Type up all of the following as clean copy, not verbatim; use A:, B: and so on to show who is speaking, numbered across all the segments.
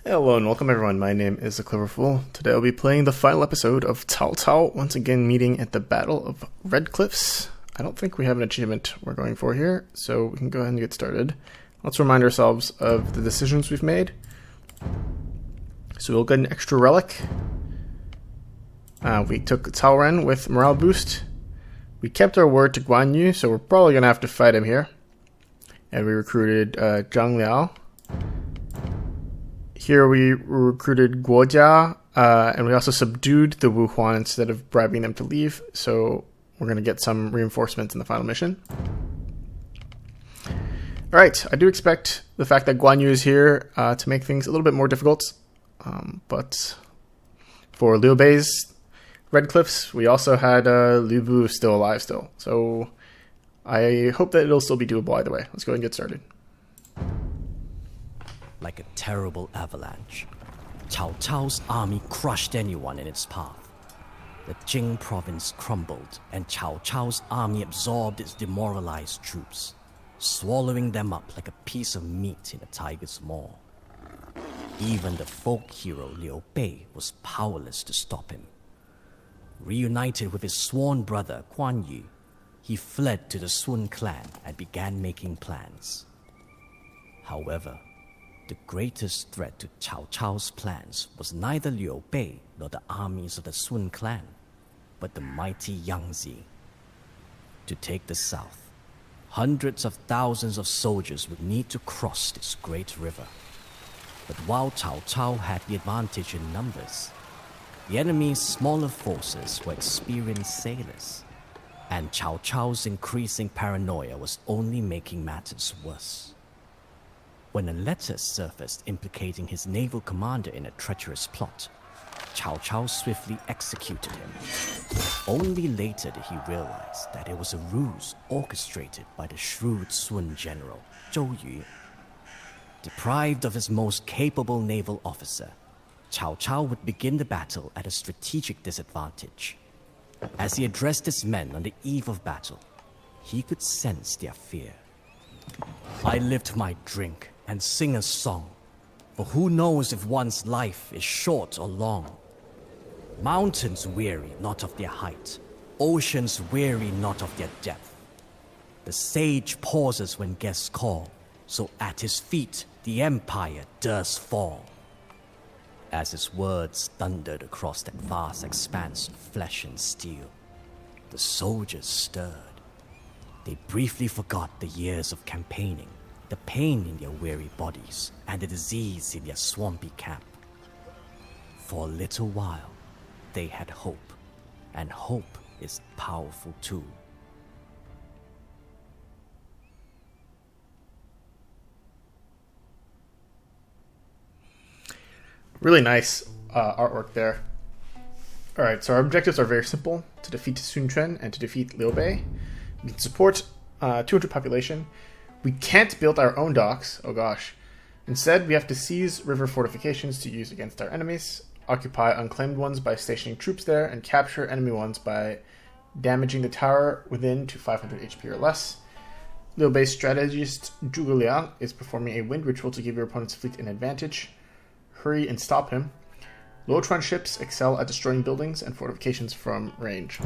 A: Hello and welcome everyone, my name is The Clever Fool. Today I'll be playing the final episode of Cao Cao, once again meeting at the Battle of Red Cliffs. I don't think we have an achievement we're going for here, so we can go ahead and get started. Let's remind ourselves of the decisions we've made. So we'll get an extra relic. We took Cao Ren with morale boost. We kept our word to Guan Yu, so we're probably going to have to fight him here. And we recruited Zhang Liao. Here we recruited Guojia, and we also subdued the Wu Huan instead of bribing them to leave, so we're going to get some reinforcements in the final mission. Alright, I do expect the fact that Guan Yu is here to make things a little bit more difficult, but for Liu Bei's Red Cliffs, we also had Liu Bu still alive still, so I hope that it'll still be doable either way. Let's go ahead and get started.
B: Like a terrible avalanche, Cao Cao's army crushed anyone in its path. The Jing province crumbled, and Cao Cao's army absorbed its demoralized troops, swallowing them up like a piece of meat in a tiger's maw. Even the folk hero Liu Bei was powerless to stop him. Reunited with his sworn brother Quan Yu, he fled to the Sun clan and began making plans. However, the greatest threat to Cao Cao's plans was neither Liu Bei nor the armies of the Sun clan, but the mighty Yangtze. To take the south, hundreds of thousands of soldiers would need to cross this great river. But while Cao Cao had the advantage in numbers, the enemy's smaller forces were experienced sailors, and Cao Cao's increasing paranoia was only making matters worse. When a letter surfaced implicating his naval commander in a treacherous plot, Cao Cao swiftly executed him. Only later did he realize that it was a ruse orchestrated by the shrewd Sun general, Zhou Yu. Deprived of his most capable naval officer, Cao Cao would begin the battle at a strategic disadvantage. As he addressed his men on the eve of battle, he could sense their fear. I lift my drink and sing a song, for who knows if one's life is short or long. Mountains weary not of their height, oceans weary not of their depth. The sage pauses when guests call, so at his feet the empire does fall. As his words thundered across that vast expanse of flesh and steel, the soldiers stirred. They briefly forgot the years of campaigning, the pain in their weary bodies, and the disease in their swampy camp. For a little while, they had hope, and hope is a powerful tool.
A: Really nice artwork there. Alright, so our objectives are very simple: to defeat Sun Quan and to defeat Liu Bei. We can support 200 population. We can't build our own docks, oh gosh. Instead, we have to seize river fortifications to use against our enemies, occupy unclaimed ones by stationing troops there, and capture enemy ones by damaging the tower within to 500 HP or less. Liu Bei's strategist Zhuge Liang is performing a wind ritual to give your opponent's fleet an advantage. Hurry and stop him. Luochuan ships excel at destroying buildings and fortifications from range.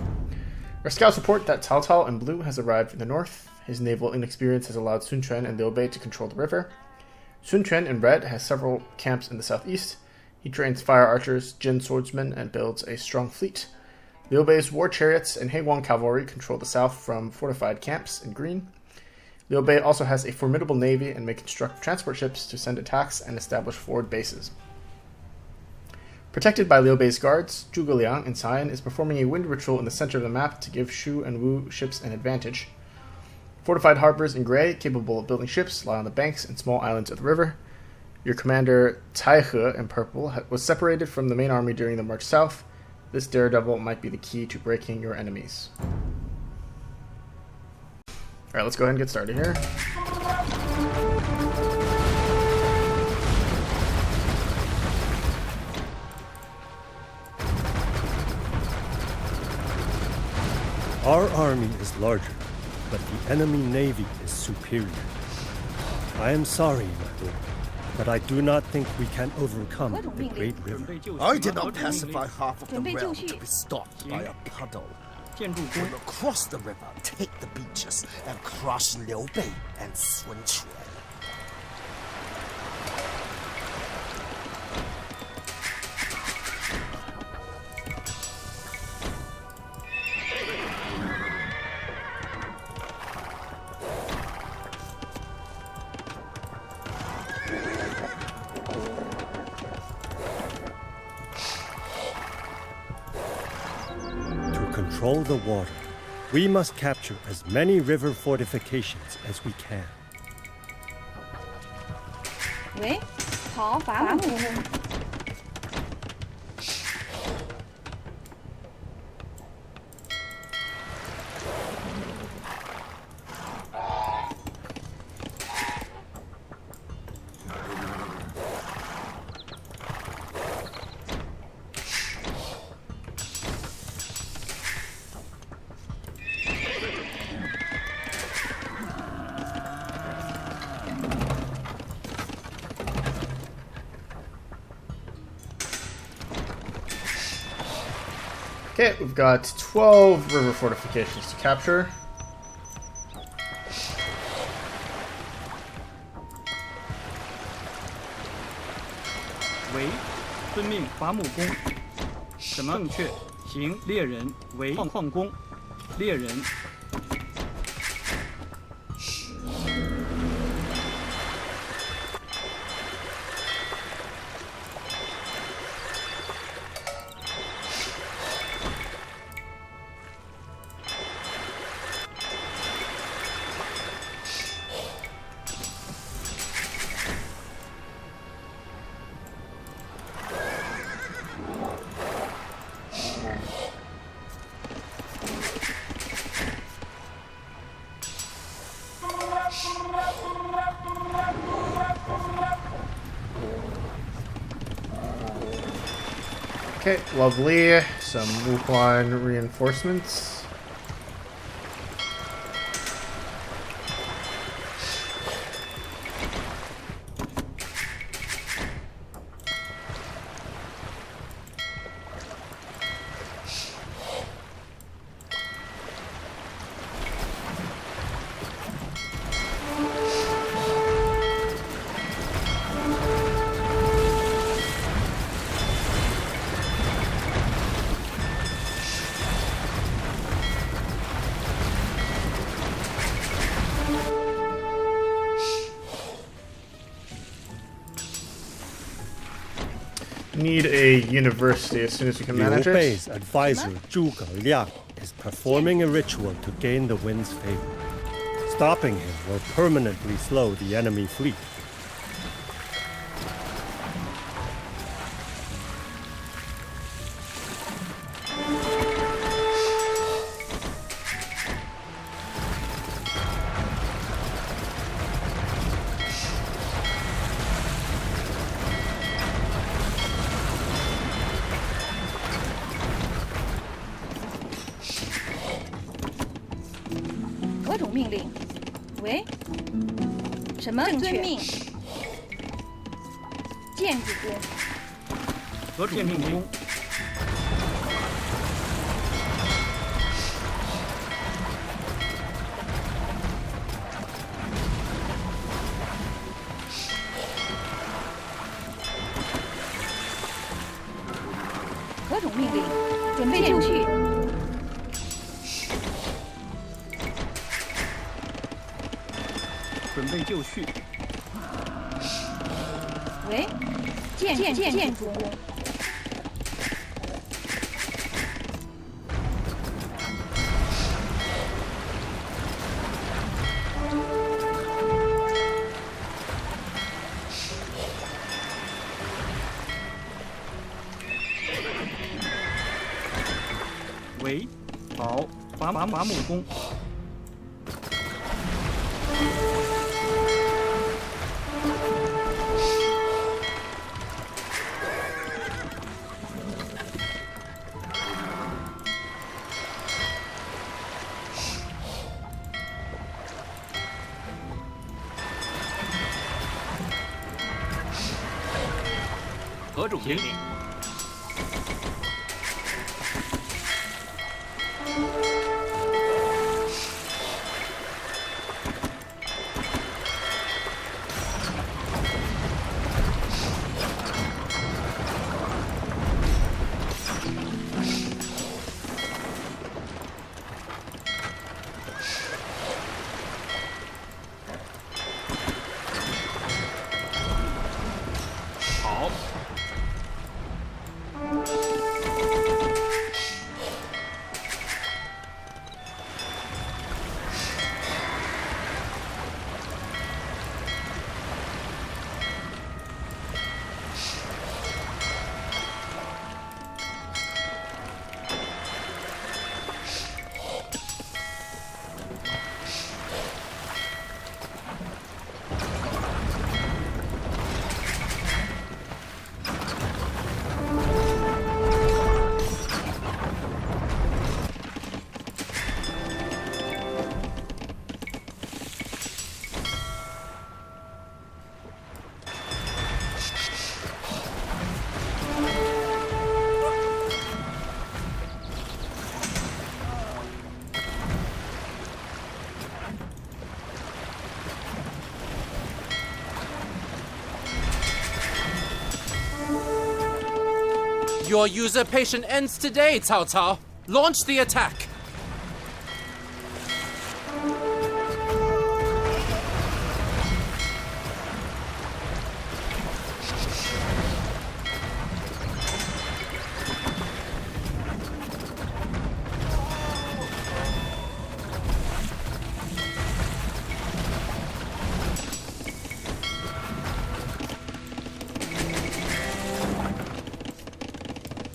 A: Our scouts report that Cao Cao in blue has arrived in the north. His naval inexperience has allowed Sun Quan and Liu Bei to control the river. Sun Quan in red has several camps in the southeast. He trains fire archers, Jin swordsmen, and builds a strong fleet. Liu Bei's war chariots and Heiwang cavalry control the south from fortified camps in green. Liu Bei also has a formidable navy and may construct transport ships to send attacks and establish forward bases. Protected by Liu Bei's guards, Zhuge Liang in cyan is performing a wind ritual in the center of the map to give Shu and Wu ships an advantage. Fortified harbors in gray, capable of building ships, lie on the banks and small islands of the river. Your commander, Cai He in purple, was separated from the main army during the march south. This daredevil might be the key to breaking your enemies. Alright, let's go ahead and get started here.
C: Our army is larger, but the enemy navy is superior. I am sorry, my lord, but I do not think we can overcome the great river.
D: I did not pacify half of the realm to be stopped by a puddle. We will cross the river, take the beaches, and crush Liu Bei and Sun Quan.
C: To control the water, we must capture as many river fortifications as we can.
E: 喂，好，法姆。
A: Okay, we've got 12 river fortifications to capture.
F: Wei, 遵命伐木工。什么？正确。行，猎人为矿工，猎人。
A: Okay, lovely. Some Wuhan reinforcements. Need a university as soon as we can manage
C: Liu
A: it.
C: Bei's advisor, Zhuge Liang, is performing a ritual to gain the wind's favor. Stopping him will permanently slow the enemy fleet.
F: Wei, 好，伐木工。何种命令？好。
G: Your usurpation ends today, Cao Cao. Launch the attack.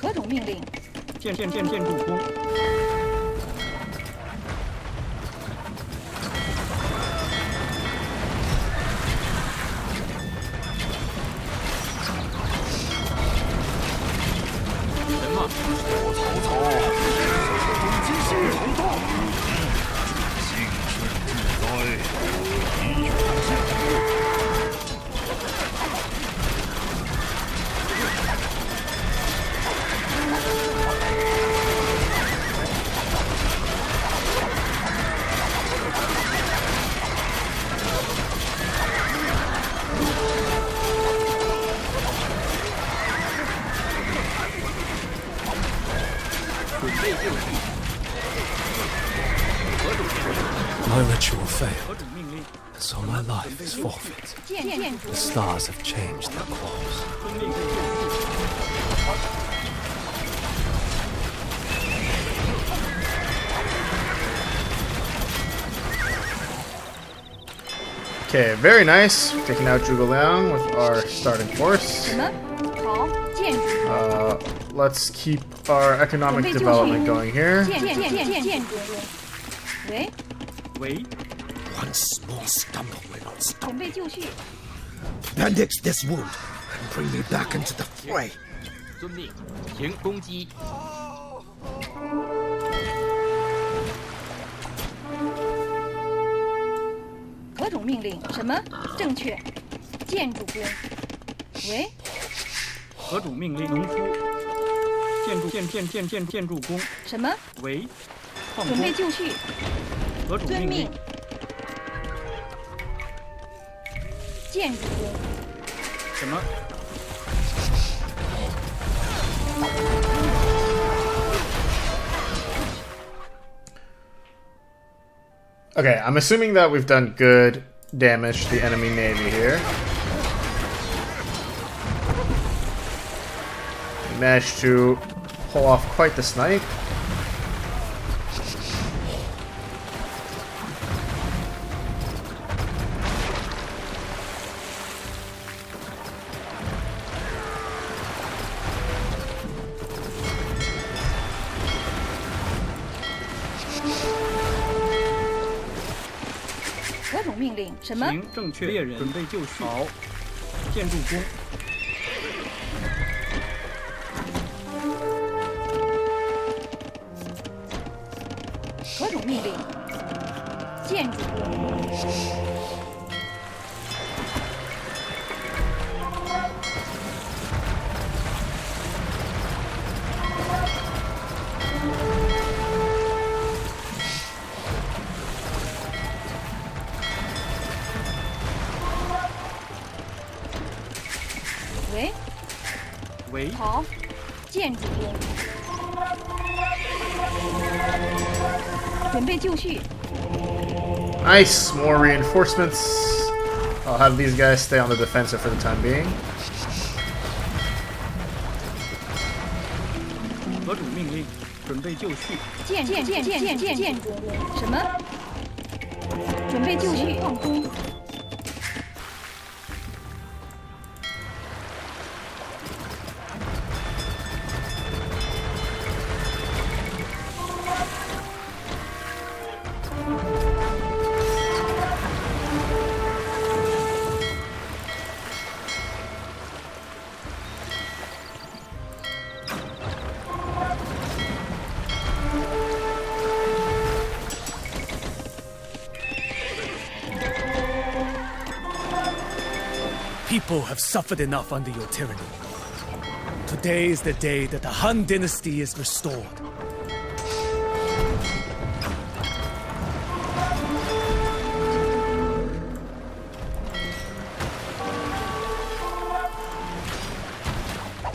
E: 何种命令？
F: 建筑工。什么？曹操，继续行动。幸顺至哉，英雄尽忠。
H: My ritual failed, and so my life is forfeit. The stars have changed their course.
A: Okay, very nice. Taking out Zhuge Liang with our starting force. Let's keep our economic development going here.
D: One small stumble will not stop. Bandage this wound and bring me back into the fray.
F: 遵命，行攻击。
E: 何种命令？什么？正确。建筑工。喂。
F: 何种命令？农夫。建筑工。
E: 什么？
F: 喂。
E: 准备就绪。
F: 何种命令？
E: 建筑工。
F: 什么？
A: Okay, I'm assuming that we've done good damage to the enemy navy here. We managed to pull off quite the snipe.
E: 何种命令？什么？
F: 行正确，猎人准备就绪。好，建筑工。
E: 何种命令？建筑工。好，建筑工，准备就绪。
A: Nice, more reinforcements. I'll have these guys stay on the defensive for the time being.
I: 何主命令？准备就绪。
E: 建筑工，什么？准备就绪。矿工。
H: People have suffered enough under your tyranny. Today is the day that the Han dynasty is restored.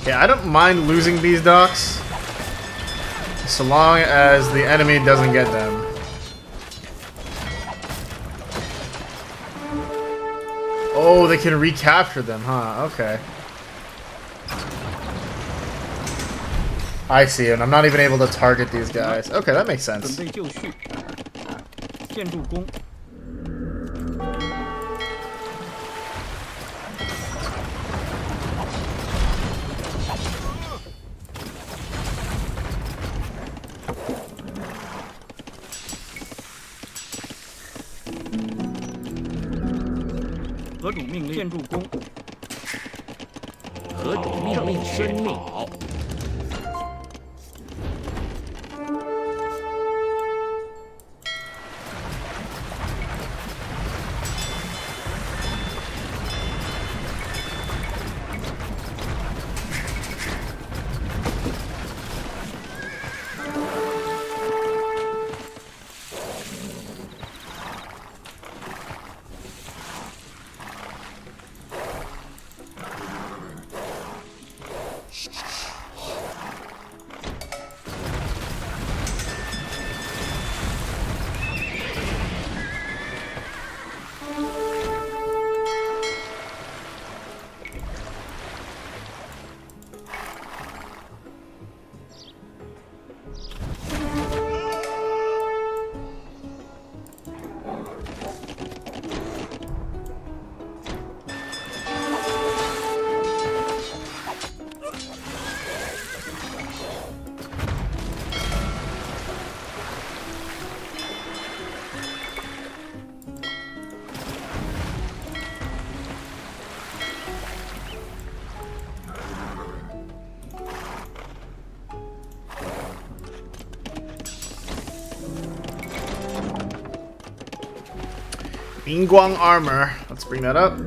A: Yeah, I don't mind losing these docks, so long as the enemy doesn't get them. Oh, they can recapture them, huh? Okay. I see, and I'm not even able to target these guys. Okay, that makes sense.
I: 准备就绪。建筑工。 何主命令？建筑工。何主命令？生命。
A: Yingguang armor. Let's bring that up.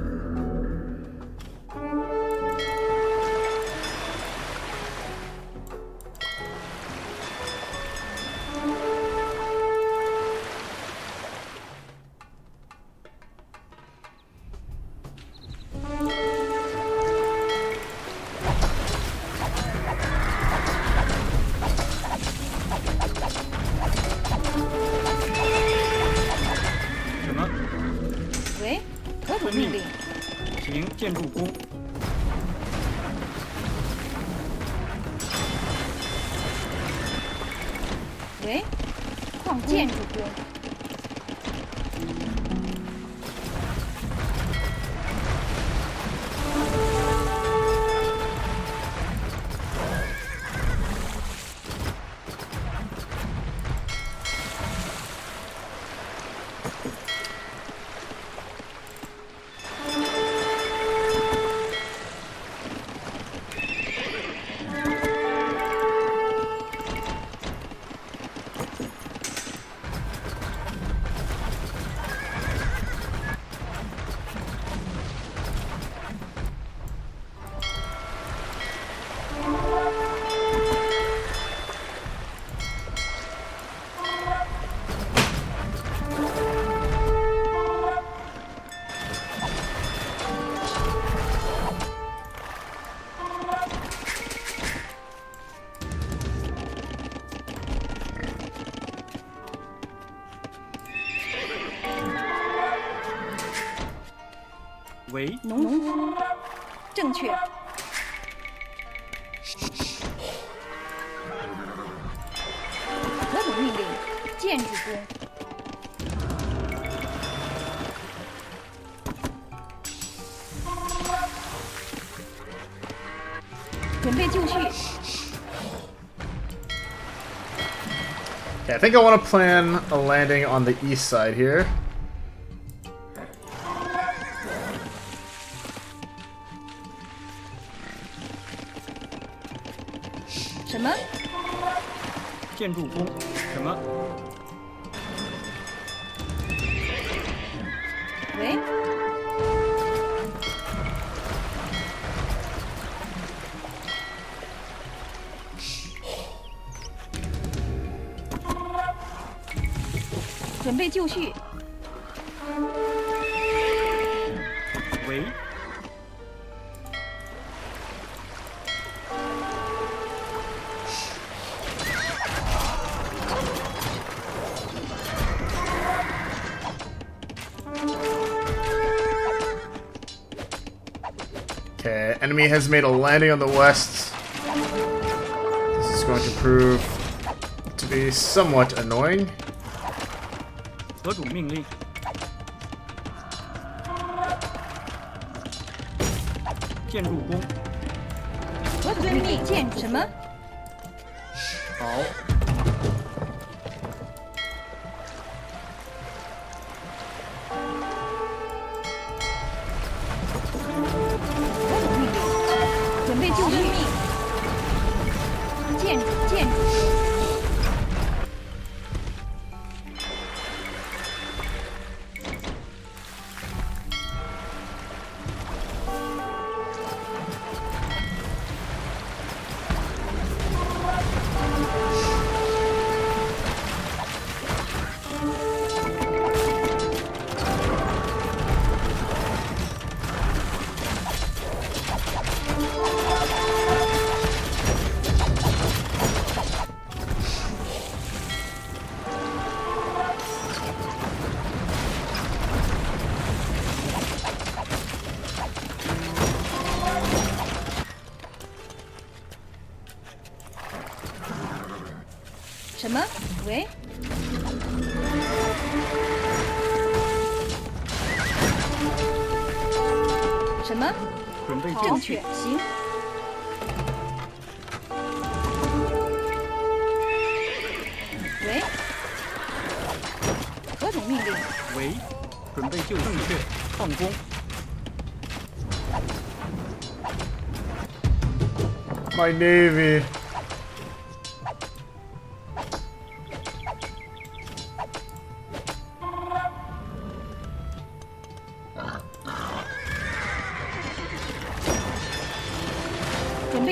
I: 喂，
E: 农夫，正确。何种命令？建筑工。准备就绪。
A: Yeah, I think I want to plan a landing on the east side here.
E: 什么？
I: 建筑工，什么？
E: 喂？准备就绪。
I: 喂。
A: Okay, enemy has made a landing on the west. This is going to prove to be somewhat annoying.
I: 何种命令？建筑工。
E: 何种命令？建筑什么？
I: 好。
E: 何种命令？准备就绪。建筑。 什么？喂？什么？
I: 准备
E: 正确，行。喂？何种命令？
I: 喂，准备就正确，放工。
A: My navy.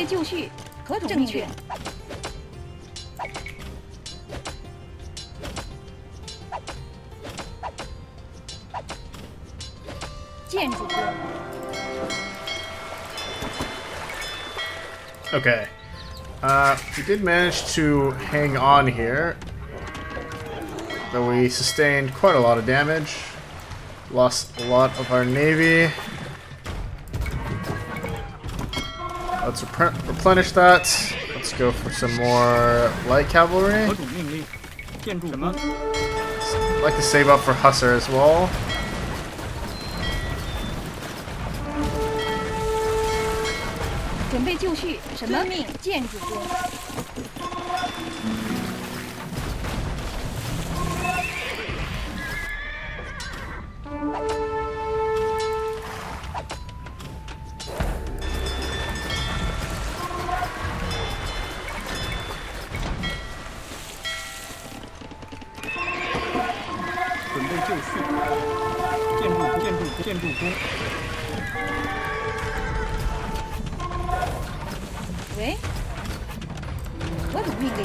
E: 就绪，何种正确？建筑工。
A: Okay. We did manage to hang on here, though we sustained quite a lot of damage. Lost a lot of our navy. Let's replenish that. Let's go for some more light cavalry. I'd like to save up for Hussar as well.
E: 喂，何种命令？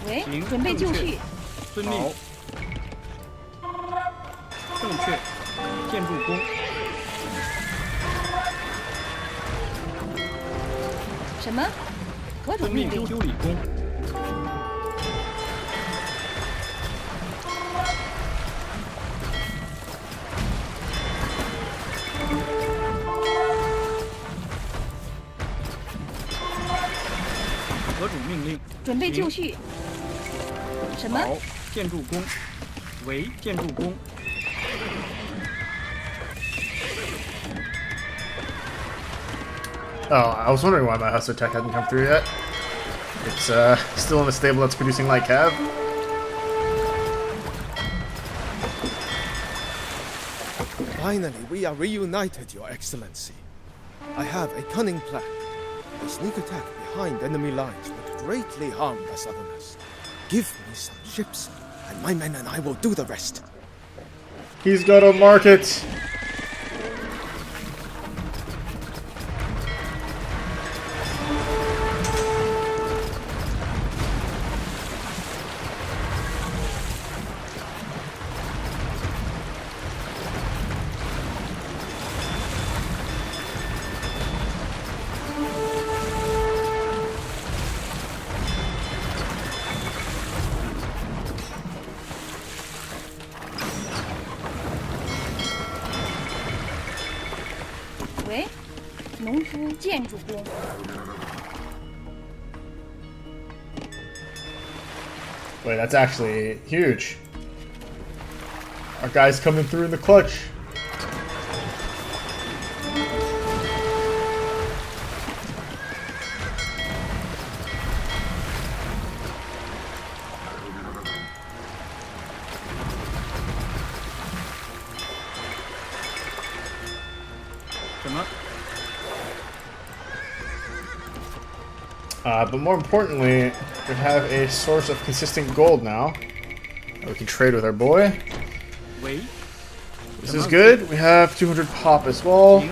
E: 喂，准备就绪。
I: 遵命。正确，建筑工。
E: 什么？何种
I: 遵命
E: 命令？
I: 修理工。何种命令？
E: 准备就绪。什么？
I: 好，建筑工。为建筑工。
A: Oh, I was wondering why my Hussar tech hasn't come through yet. It's still in the stable that's producing light cav.
J: Finally, we are reunited, Your Excellency. I have a cunning plan. A sneak attack behind enemy lines would greatly harm the Southerners. Give me some ships, and my men and I will do the rest.
A: He's got a market. Wait, that's actually huge. Our guy's coming through in the clutch. But more importantly, we have a source of consistent gold now. We can trade with our boy. This is good. We have 200 pop as well.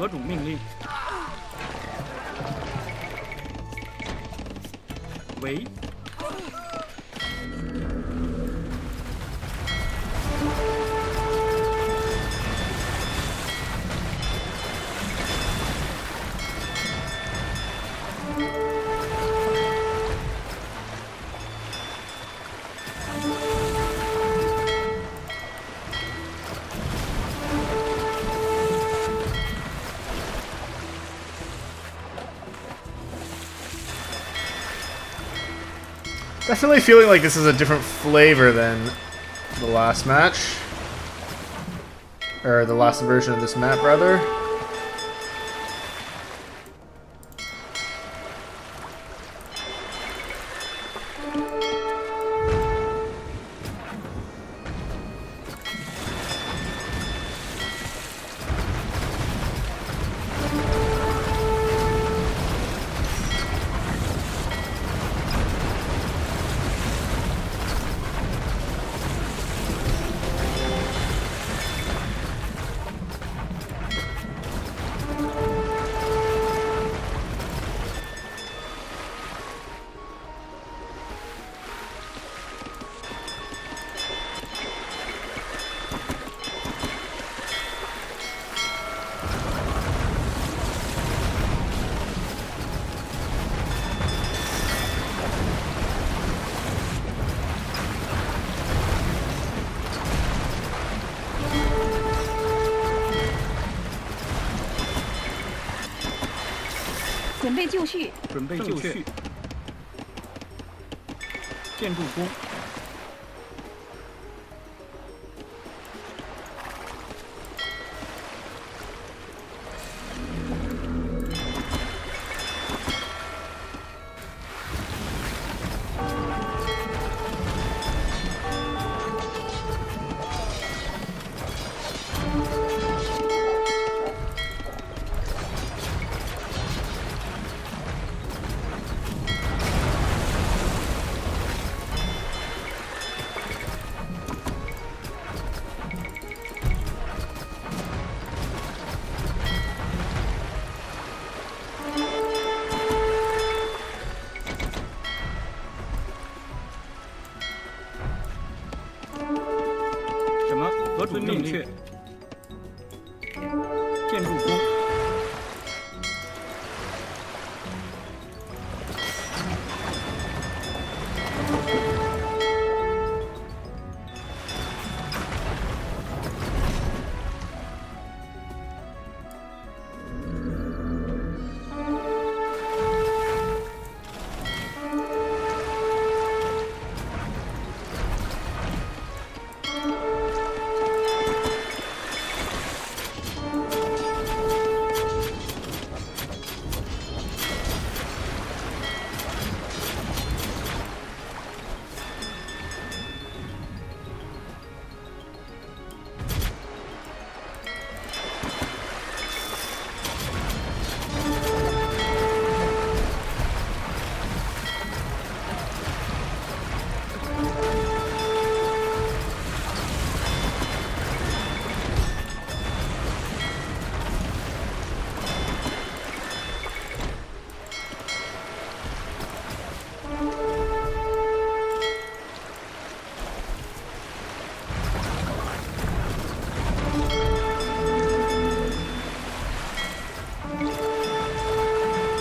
I: 何种命令？为
A: Definitely feeling like this is a different flavor than the last match. Or the last version of this map, rather.
E: 准备就绪，
I: 准备就绪，建筑工。 核准命令，建筑工。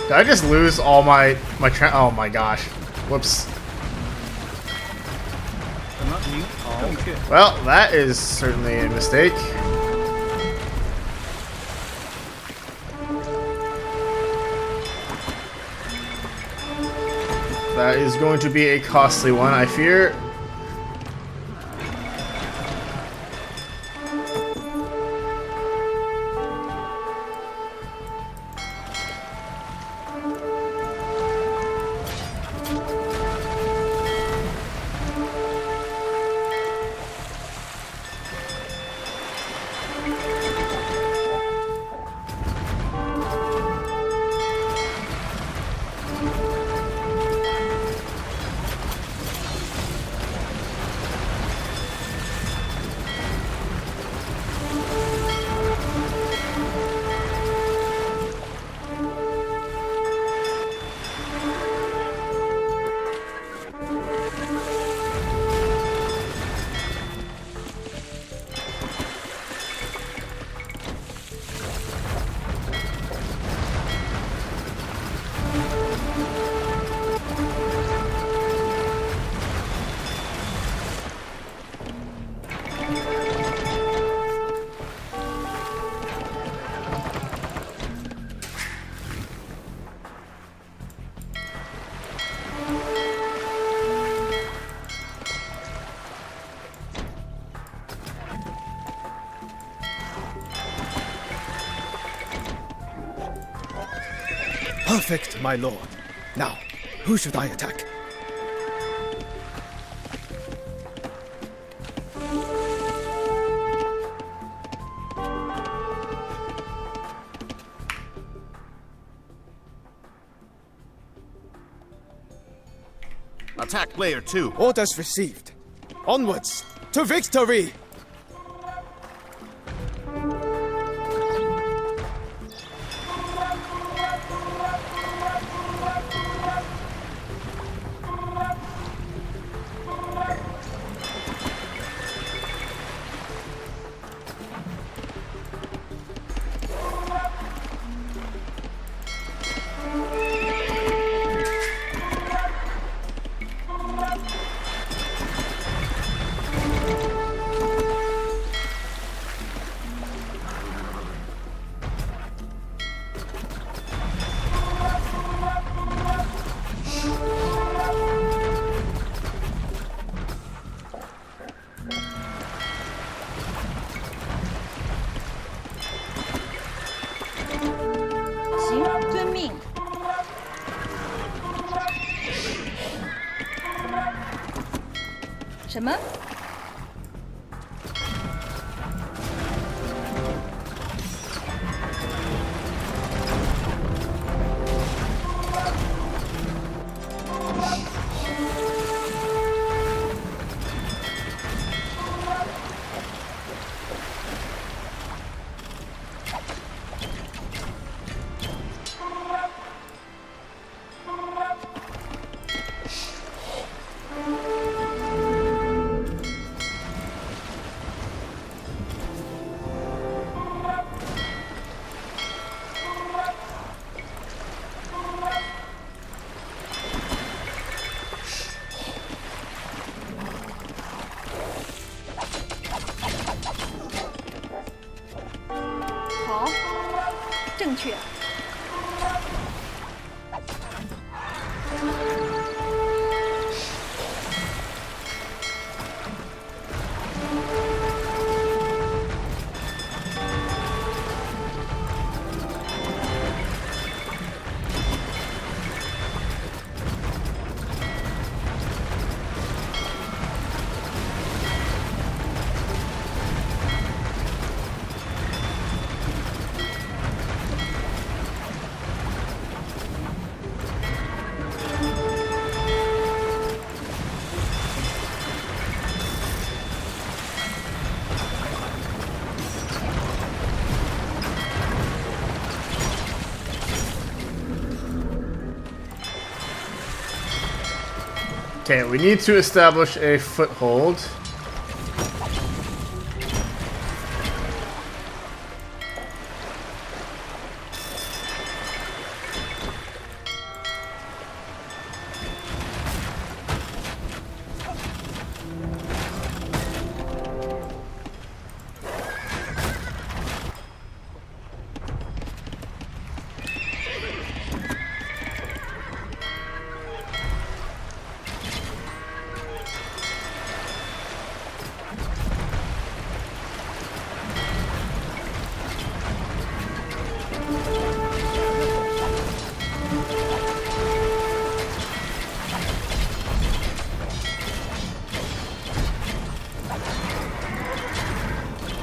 A: Did I just lose all my oh my gosh. Whoops. Well, that is certainly a mistake. That is going to be a costly one, I fear.
J: Perfect, my lord. Now, who should I attack?
D: Attack player 2.
J: Orders received. Onwards, to victory!
E: 什么？正确。
A: Okay, we need to establish a foothold.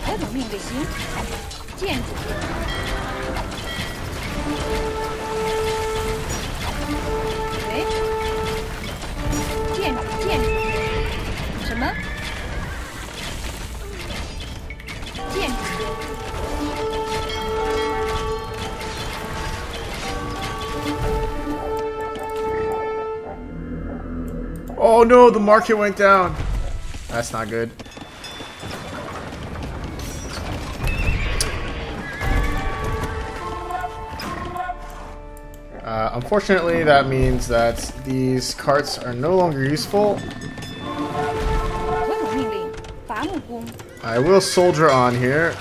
E: 何种命令？行，建筑。喂，建筑。什么？建筑。
A: Oh no, the market went down. That's not good. Unfortunately, that means that these carts are no longer useful. I will soldier on here.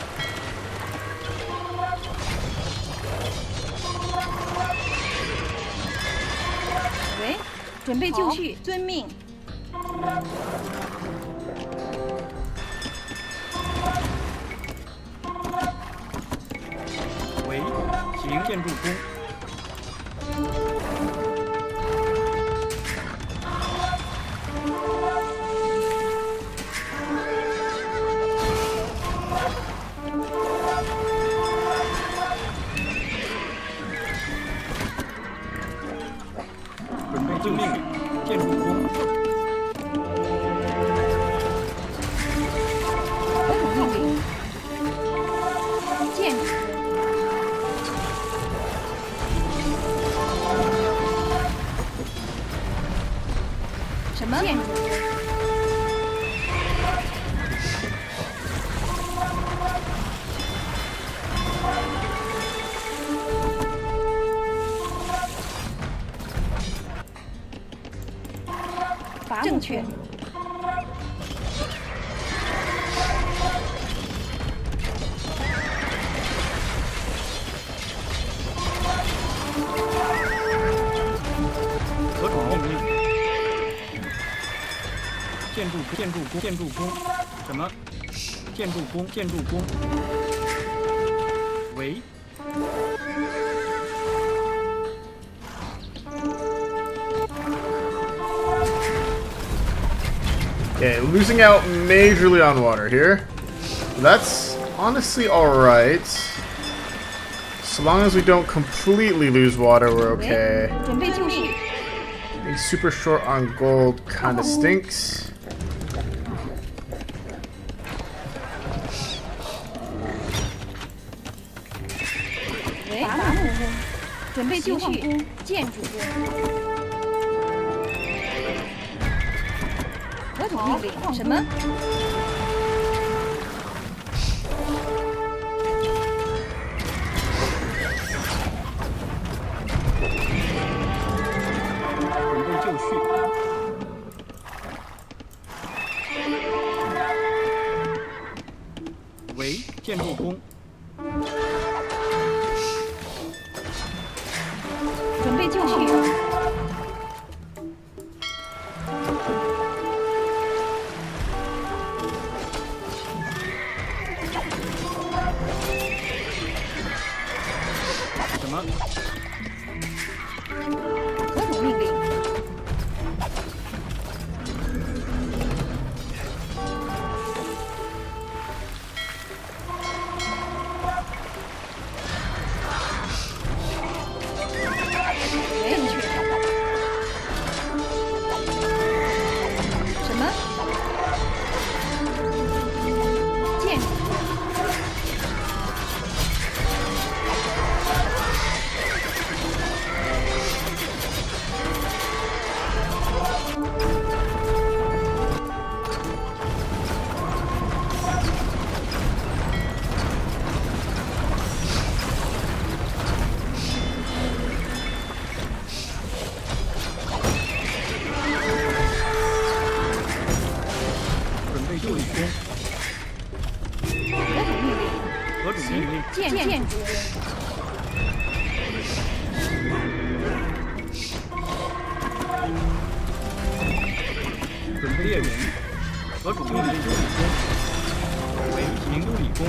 E: 正确。
I: 何种命令？建筑工，什么？建筑工。喂。
A: Okay, losing out majorly on water here. That's honestly alright. So long as we don't completely lose water, we're okay. Being super short on gold kinda stinks.
I: 喂，建筑工。
E: 准备就绪。
I: 什么？
E: 何种命令？
I: 准备猎人，何种命令？理工，为明都理工。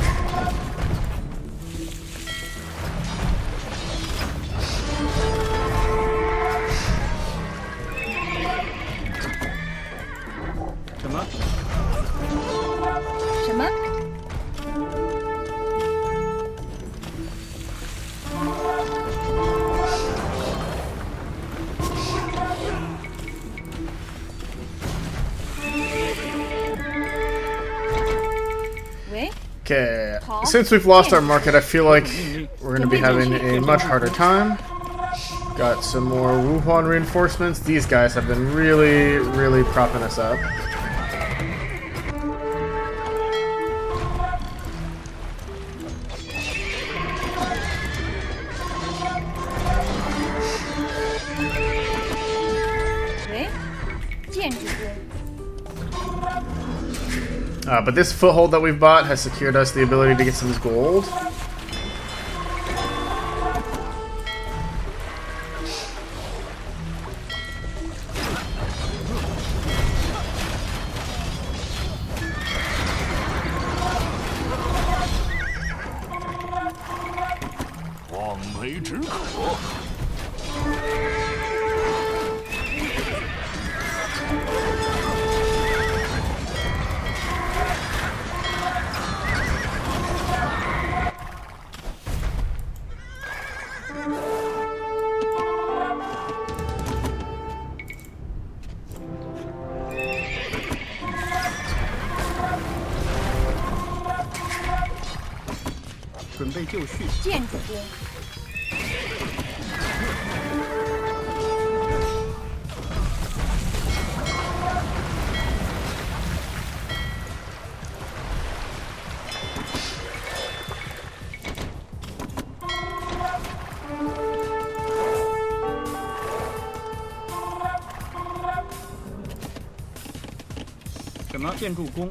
I: 什么？
E: 什么？
A: Okay, since we've lost our market, I feel like we're going to be having a much harder time. Got some more Wuhan reinforcements. These guys have been really propping us up. But this foothold that we've bought has secured us the ability to get some gold.
E: 建筑工。
I: 什么建筑工？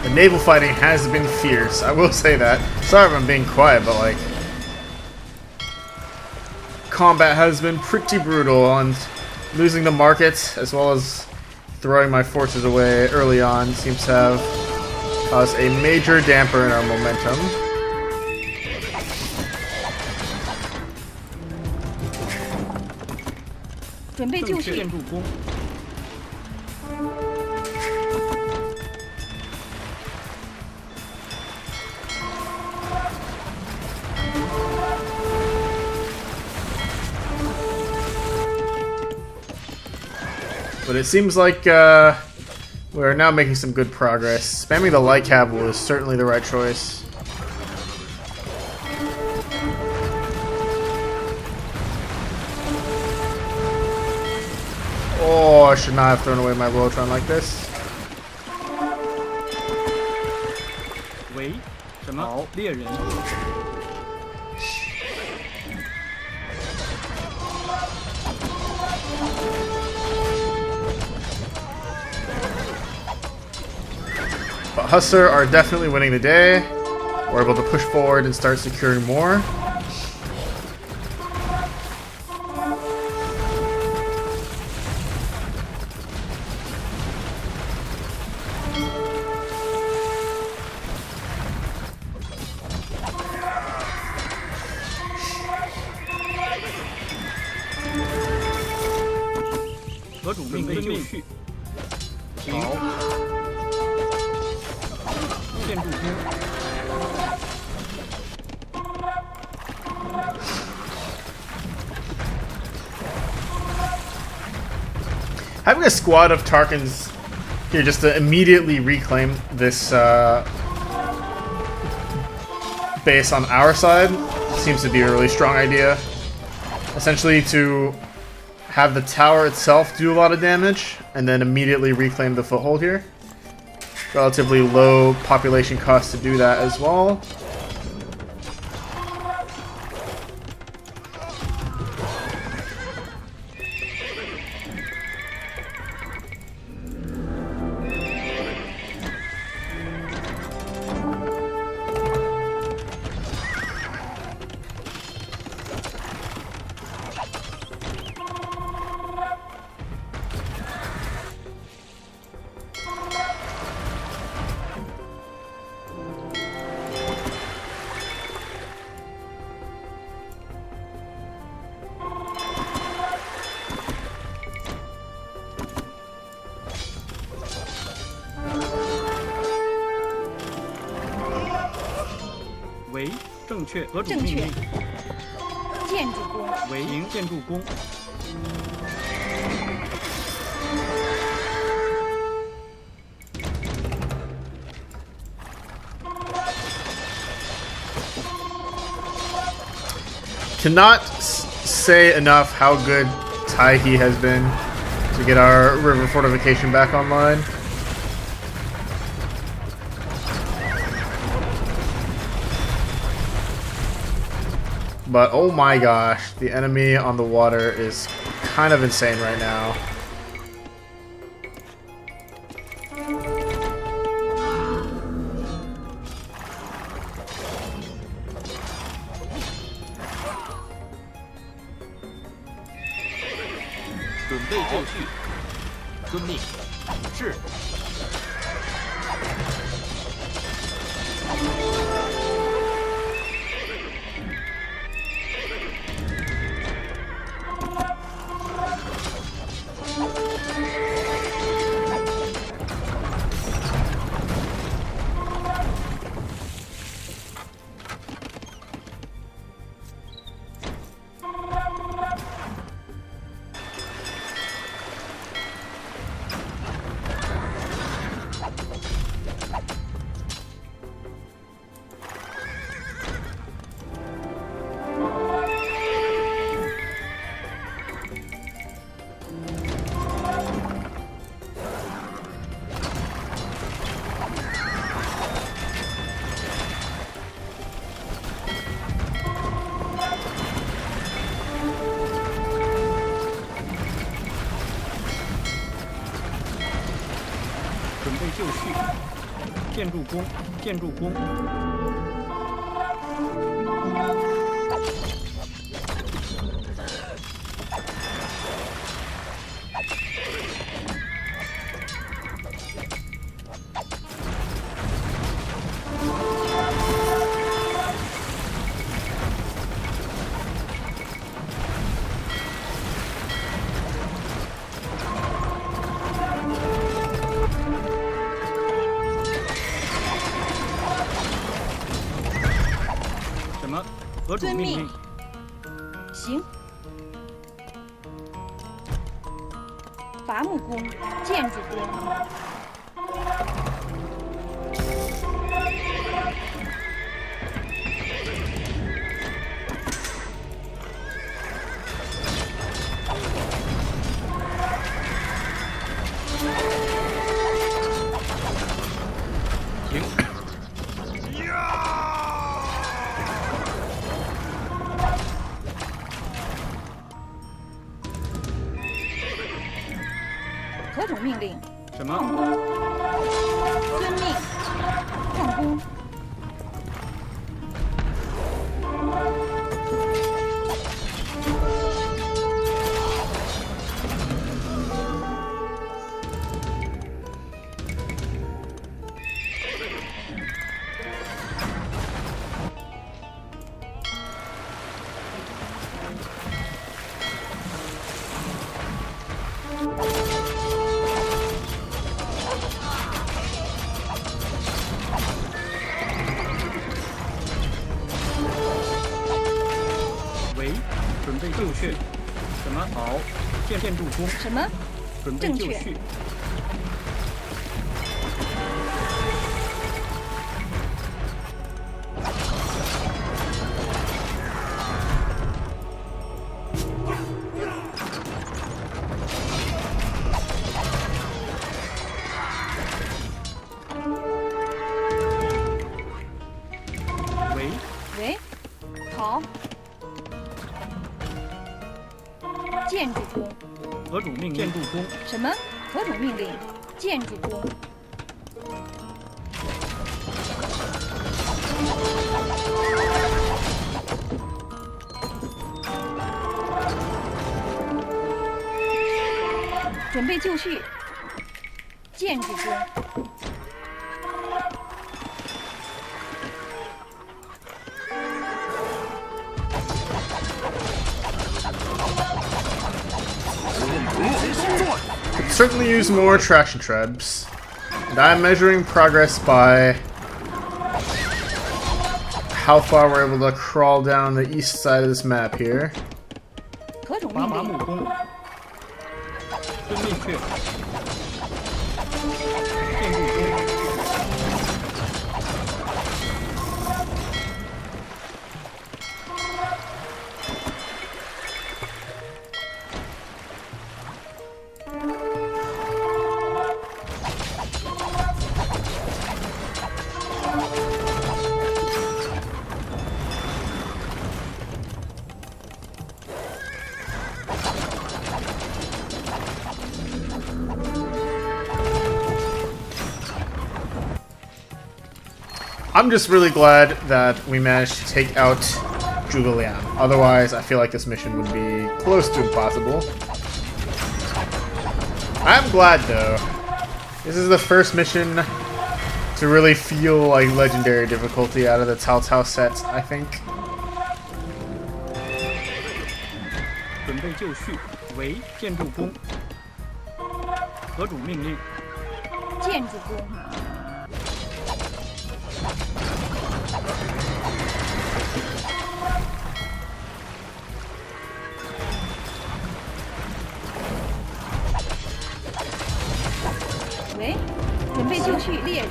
A: The naval fighting has been fierce, I will say that. Sorry if I'm being quiet, but like... combat has been pretty brutal, and losing the market, as well as throwing my forces away early on, seems to have caused a major damper in our momentum. But it seems like we're now making some good progress. Spamming the light cavalry is certainly the right choice. Oh, I should not have thrown away my Rotron like this.
I: 喂，什么猎人？
A: But Hussar are definitely winning the day. We're able to push forward and start securing more. Having a squad of Tarkans here just to immediately reclaim this base on our side seems to be a really strong idea. Essentially to have the tower itself do a lot of damage and then immediately reclaim the foothold here. Relatively low population cost to do that as well.
I: 正确，何种命令？
E: 建筑工。
I: 为营建筑工。
A: Cannot say enough how good Taihe has been to get our river fortification back online. But oh my gosh, the enemy on the water is kind of insane right now.
I: 就绪，建筑工，建筑工。何种命令？
E: 行。伐木工，建筑工。何种命令？
I: 什么？
E: 遵命。矿工。
I: 准备就绪。什么？好，建筑工。
E: 什么？
I: 准备就绪。
E: 喂，好。建筑工。
I: 何种命令？建筑工。
E: 什么？何种命令？建筑工。准备就绪。建筑工。
A: Could certainly use more traction trebs. And I'm measuring progress by how far we're able to crawl down the east side of this map here.
I: 伐麻木工。遵命去。建筑工。
A: I'm just really glad that we managed to take out Zhuge Liang. Otherwise, I feel like this mission would be close to impossible. I'm glad, though. This is the first mission to really feel like legendary difficulty out of the Cao Cao set, I think.
I: 准备就绪，为建筑工。何种命令？
E: 建筑工。喂，准备就绪，猎人。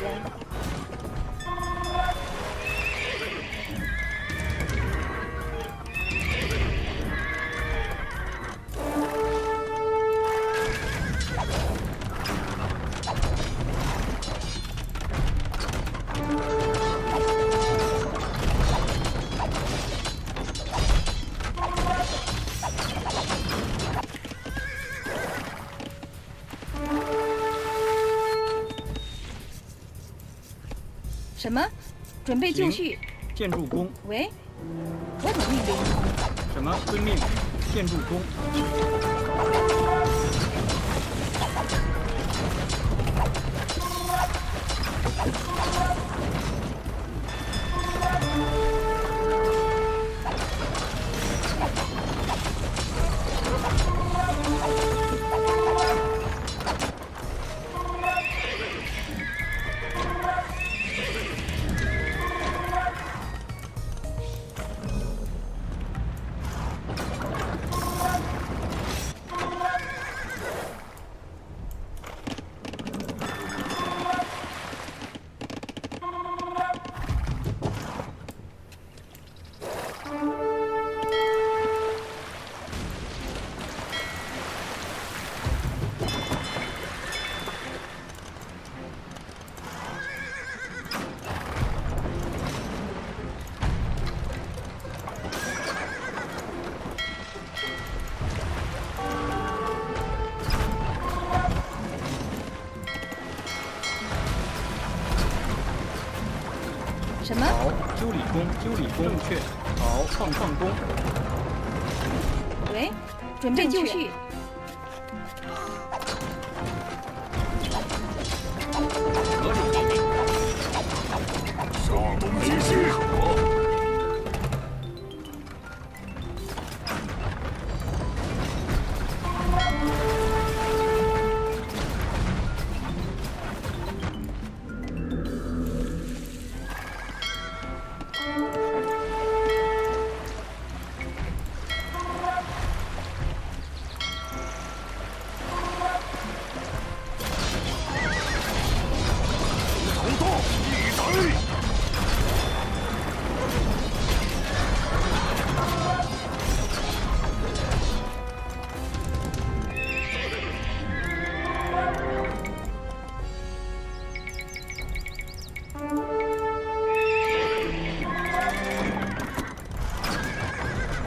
E: 什么？准备就绪。
I: 建筑工。
E: 喂，何种命令？
I: 什么？遵命。建筑工。
E: 什么？
I: 好，修理工，修理工，正确。好，矿工。
E: 喂，准备就绪。
I: 何种命令？
F: 下东击西可。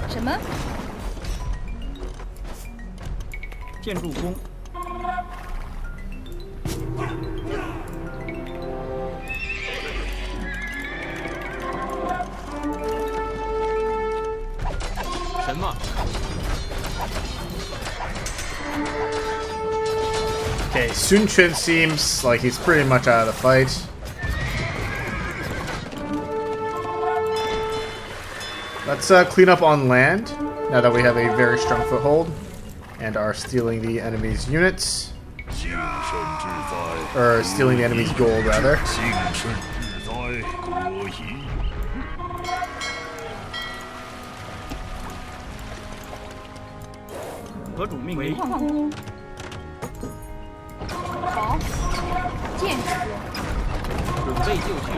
E: 什么？
I: 建筑工。什么？
A: Okay, Sun Quan seems like he's pretty much out of the fight. Let's clean up on land, now that we have a very strong foothold, and are stealing the enemy's units. Or stealing the enemy's gold, rather.
I: 何种命令？
E: 矿工。好，建筑工。
I: 准备就绪。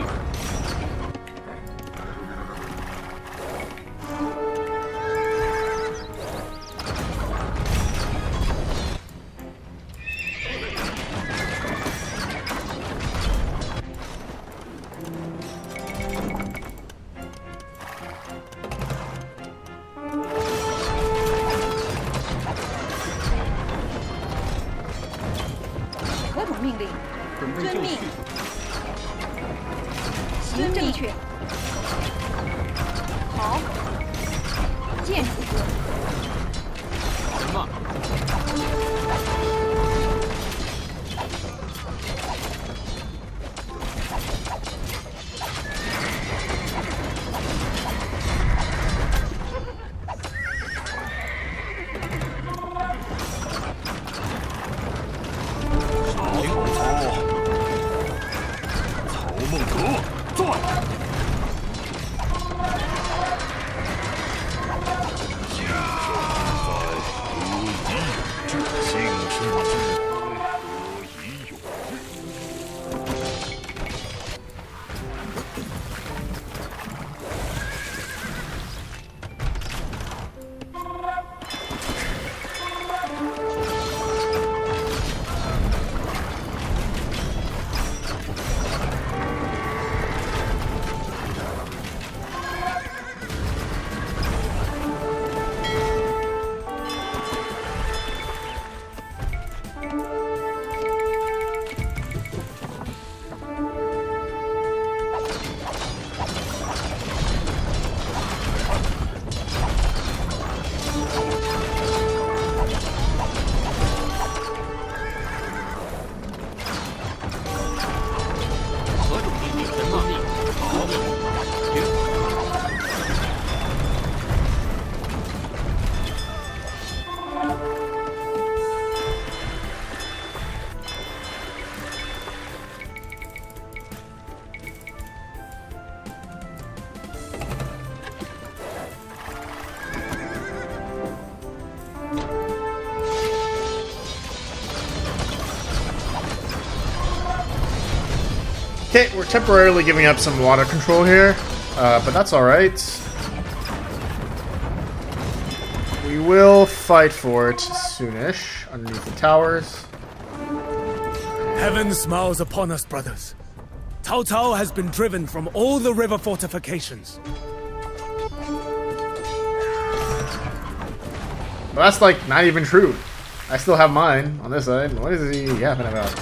E: 何种命令？遵命。行正确。好，建筑工。
I: 什么？
A: Okay, we're temporarily giving up some water control here, but that's alright. We will fight for it soonish underneath the towers.
J: Heaven smiles upon us, brothers. Cao Cao has been driven from all the river fortifications.
A: But that's like not even true. I still have mine on this side. What is he yapping about?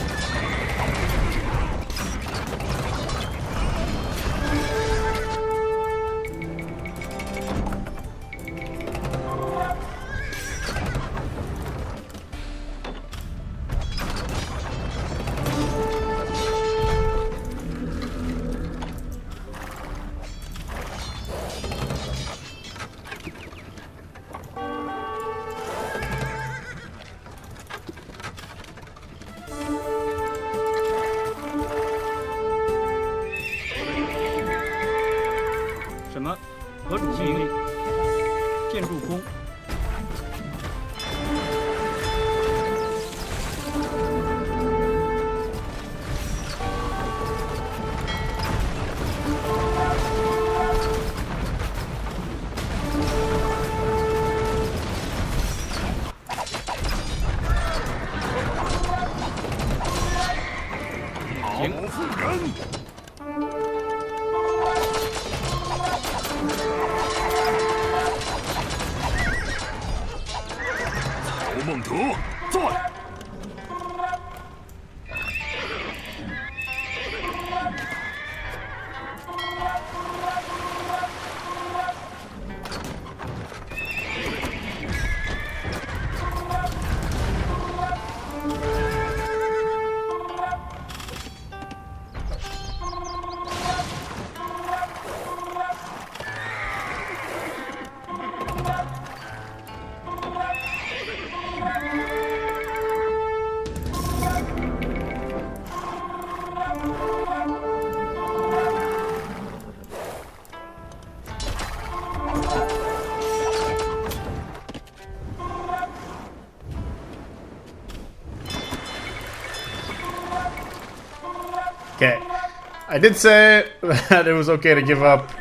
A: Okay, I did say that it was okay to give up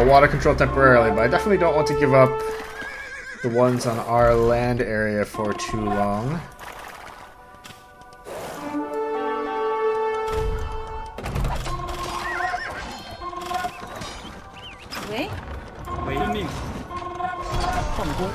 A: water control temporarily, but I definitely don't want to give up the ones on our land area for too long.
E: Wait.
I: 遵命，放弓。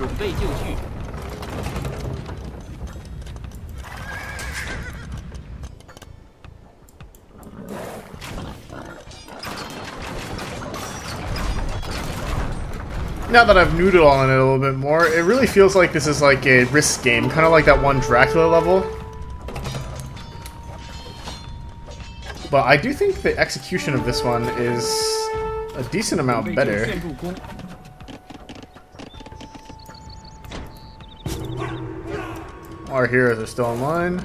I: 准备就绪。
A: Now that I've noodled on it a little bit more, it really feels like this is like a risk game, kind of like that one Dracula level. But I do think the execution of this one is a decent amount better. Our heroes are still online.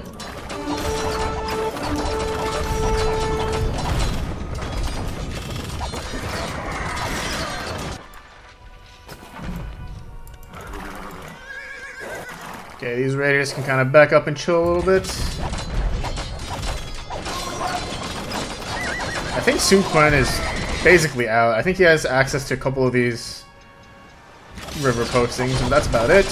A: Okay, these raiders can kind of back up and chill a little bit. I think Sun Quan is basically out. I think he has access to a couple of these river postings, and that's about it.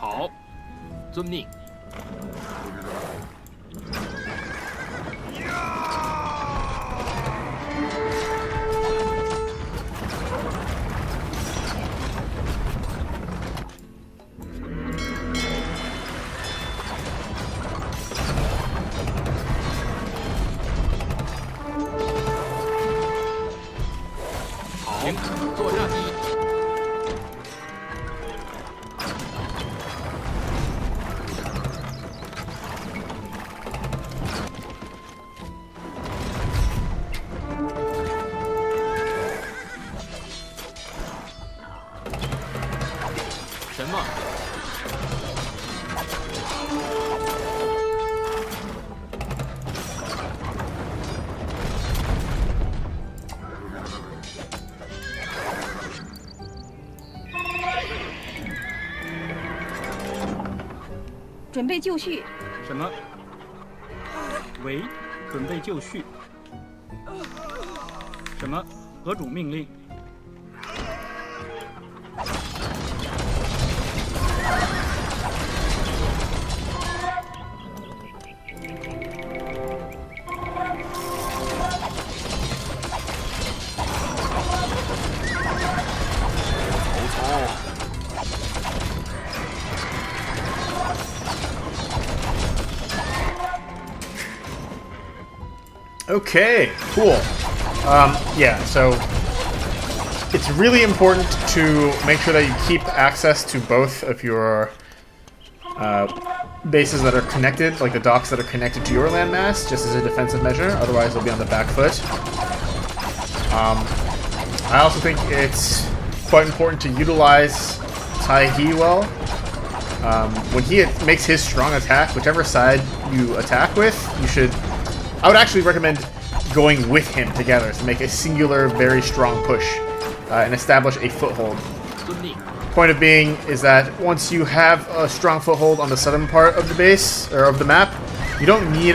I: 好，遵命。好，坐下。什么？
E: 准备就绪。
I: 什么？喂，准备就绪。什么？何种命令？Okay,
A: cool. Yeah, so it's really important to make sure that you keep access to both of your bases that are connected, like the docks that are connected to your landmass, just as a defensive measure. Otherwise, they'll be on the back foot. I also think it's quite important to utilize Tai He well. When he makes his strong attack, whichever side you attack with, you should... I would actually recommend going with him together to make a singular, very strong push and establish a foothold. Point of being is that once you have a strong foothold on the southern part of the base, or of the map, you don't need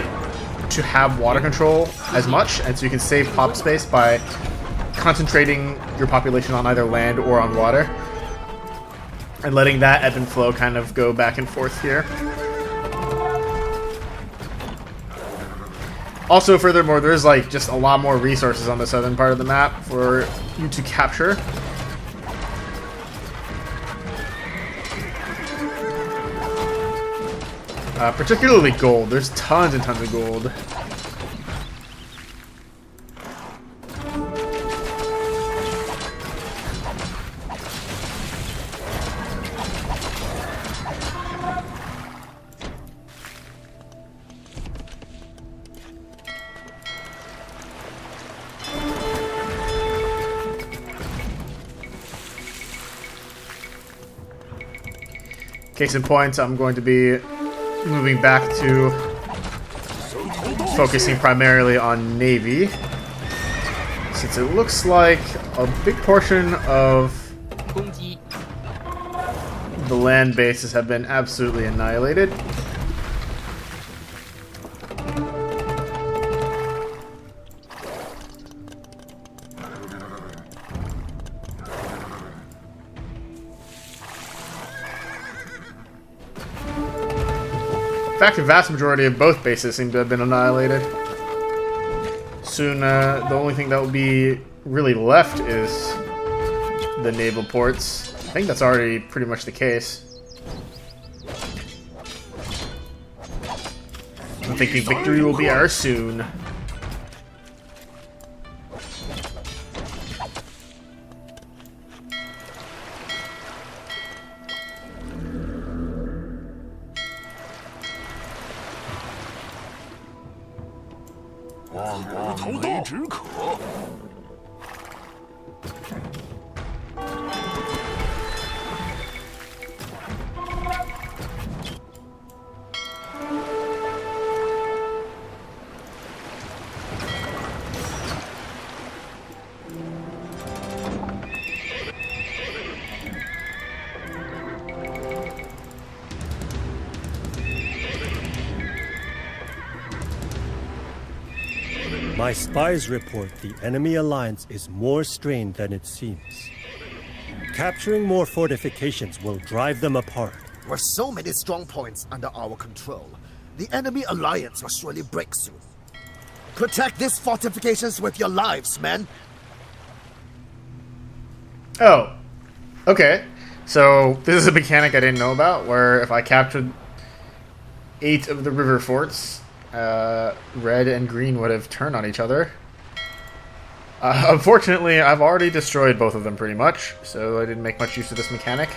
A: to have water control as much, and so you can save pop space by concentrating your population on either land or on water, and letting that ebb and flow kind of go back and forth here. Also, furthermore, there's like just a lot more resources on the southern part of the map for you to capture. Particularly gold. There's tons and tons of gold. Case in point, I'm going to be moving back to focusing primarily on Navy, since it looks like a big portion of the land bases have been absolutely annihilated. In fact, the vast majority of both bases seem to have been annihilated. Soon, the only thing that will be really left is the naval ports. I think that's already pretty much the case. I'm thinking victory will be ours soon.
C: My spies report the enemy alliance is more strained than it seems. Capturing more fortifications will drive them apart.
D: With so many strong points under our control, the enemy alliance will surely break soon. Protect these fortifications with your lives, men!
A: Oh, okay. So this is a mechanic I didn't know about, where if I captured 8 of the river forts, red and green would have turned on each other. Unfortunately, I've already destroyed both of them pretty much, so I didn't make much use of this mechanic.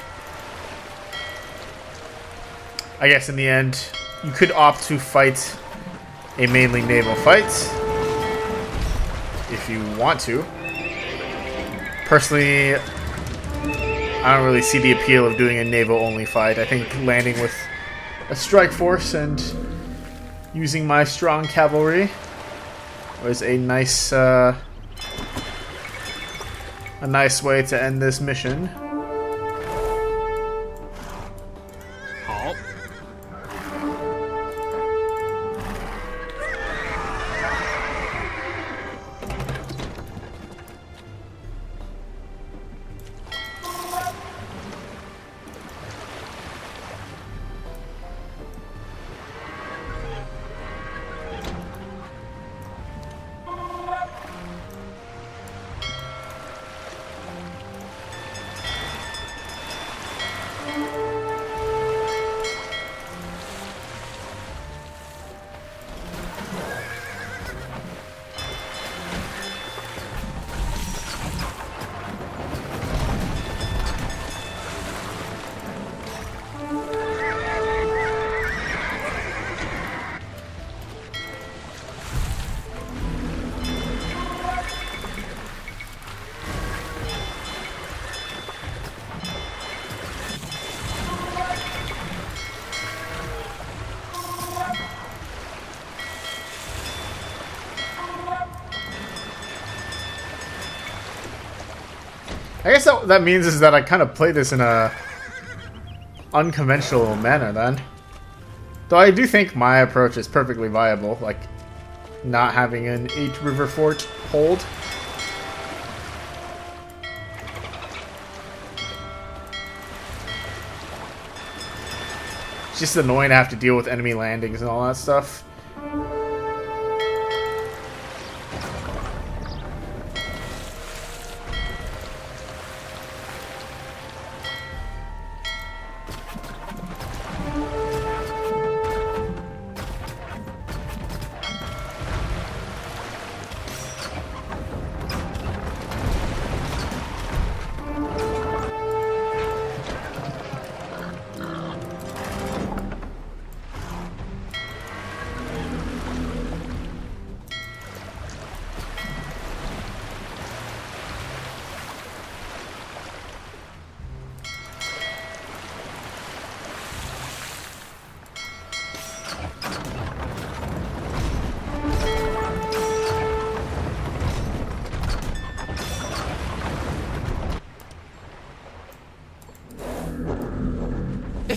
A: I guess in the end, you could opt to fight a mainly naval fight, if you want to. Personally, I don't really see the appeal of doing a naval-only fight. I think landing with a strike force and using my strong cavalry was a nice way to end this mission. I guess that means is that I kind of play this in a unconventional manner then. Though I do think my approach is perfectly viable, like not having an 8 river fort hold. It's just annoying to have to deal with enemy landings and all that stuff.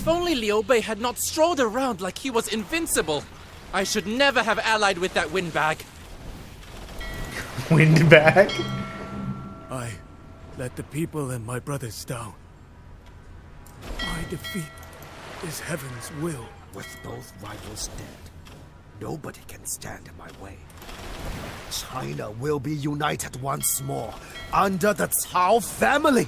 G: If only Liu Bei had not strolled around like he was invincible. I should never have allied with that windbag.
A: Windbag?
H: I let the people and my brothers down. My defeat is heaven's will.
D: With both rivals dead, nobody can stand in my way. China will be united once more under the Cao family.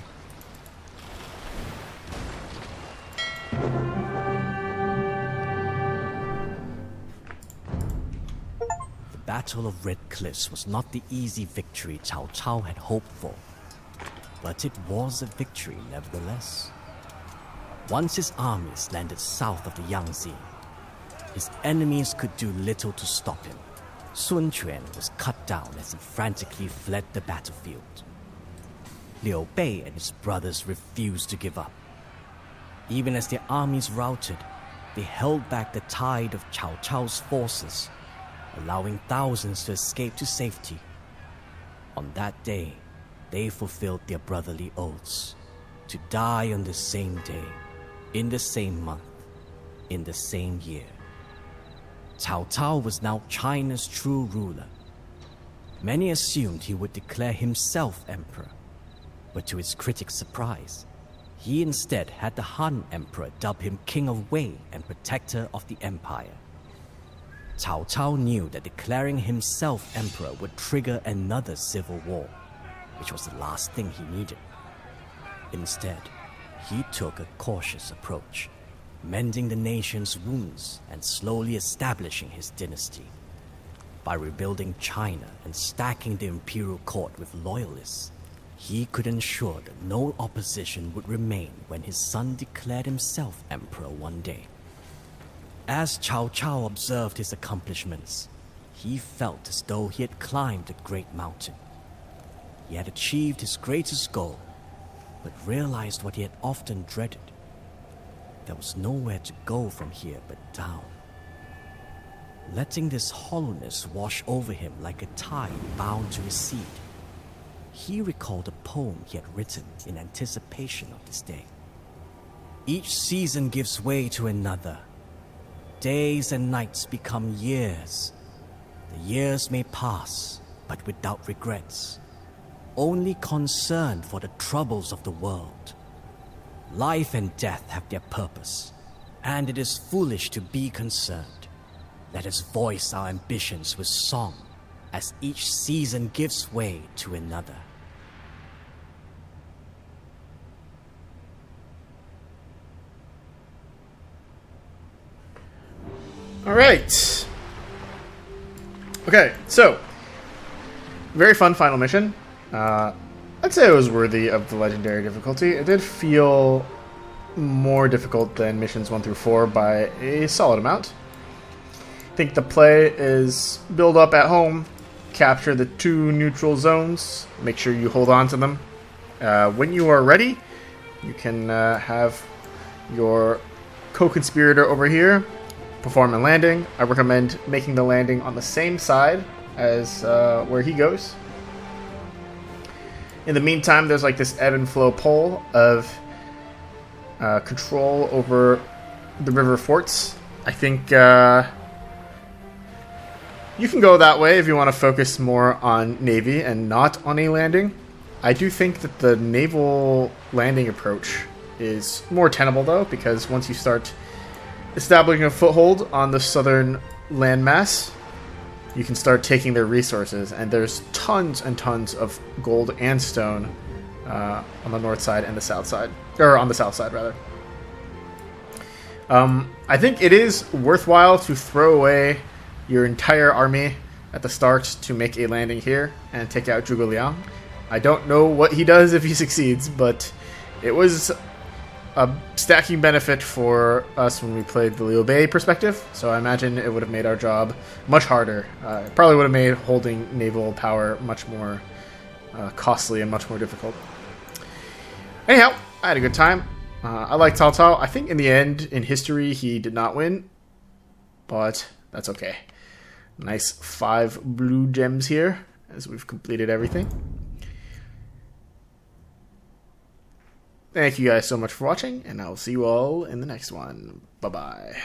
B: The Battle of Red Cliffs was not the easy victory Cao Cao had hoped for, but it was a victory nevertheless. Once his armies landed south of the Yangtze, his enemies could do little to stop him. Sun Quan was cut down as he frantically fled the battlefield. Liu Bei and his brothers refused to give up. Even as their armies routed, they held back the tide of Cao Cao's forces, allowing thousands to escape to safety. On that day, they fulfilled their brotherly oaths to die on the same day, in the same month, in the same year. Cao Cao was now China's true ruler. Many assumed he would declare himself emperor, but to his critics' surprise, he instead had the Han Emperor dub him King of Wei and Protector of the Empire. Cao Cao knew that declaring himself emperor would trigger another civil war, which was the last thing he needed. Instead, he took a cautious approach, mending the nation's wounds and slowly establishing his dynasty. By rebuilding China and stacking the imperial court with loyalists, he could ensure that no opposition would remain when his son declared himself emperor one day. As Cao Cao observed his accomplishments, he felt as though he had climbed a great mountain. He had achieved his greatest goal, but realized what he had often dreaded. There was nowhere to go from here but down. Letting this hollowness wash over him like a tide bound to recede, he recalled a poem he had written in anticipation of this day. Each season gives way to another. Days and nights become years. The years may pass, but without regrets, only concerned for the troubles of the world. Life and death have their purpose, and it is foolish to be concerned. Let us voice our ambitions with song, as each season gives way to another.
A: All right. Okay, so very fun final mission. I'd say it was worthy of the legendary difficulty. It did feel more difficult than missions 1 through 4 by a solid amount. I think the play is build up at home, capture the 2 neutral zones, make sure you hold on to them. When you are ready, you can have your co-conspirator over here perform a landing. I recommend making the landing on the same side as where he goes. In the meantime, there's like this ebb and flow pole of control over the river forts. I think you can go that way if you want to focus more on Navy and not on a landing. I do think that the naval landing approach is more tenable though, because once you start establishing a foothold on the southern landmass, you can start taking their resources, and there's tons and tons of gold and stone on the north side and the south side, or on the south side rather. I think it is worthwhile to throw away your entire army at the start to make a landing here and take out Zhuge Liang. I don't know what he does if he succeeds, but it was a stacking benefit for us when we played the Liu Bei perspective, so I imagine it would have made our job much harder. It probably would have made holding naval power much more costly and much more difficult. Anyhow, I had a good time. I like Cao Cao. I think in the end, in history, he did not win, but that's okay. Nice 5 blue gems here as we've completed everything. Thank you guys so much for watching, and I will see you all in the next one. Bye-bye.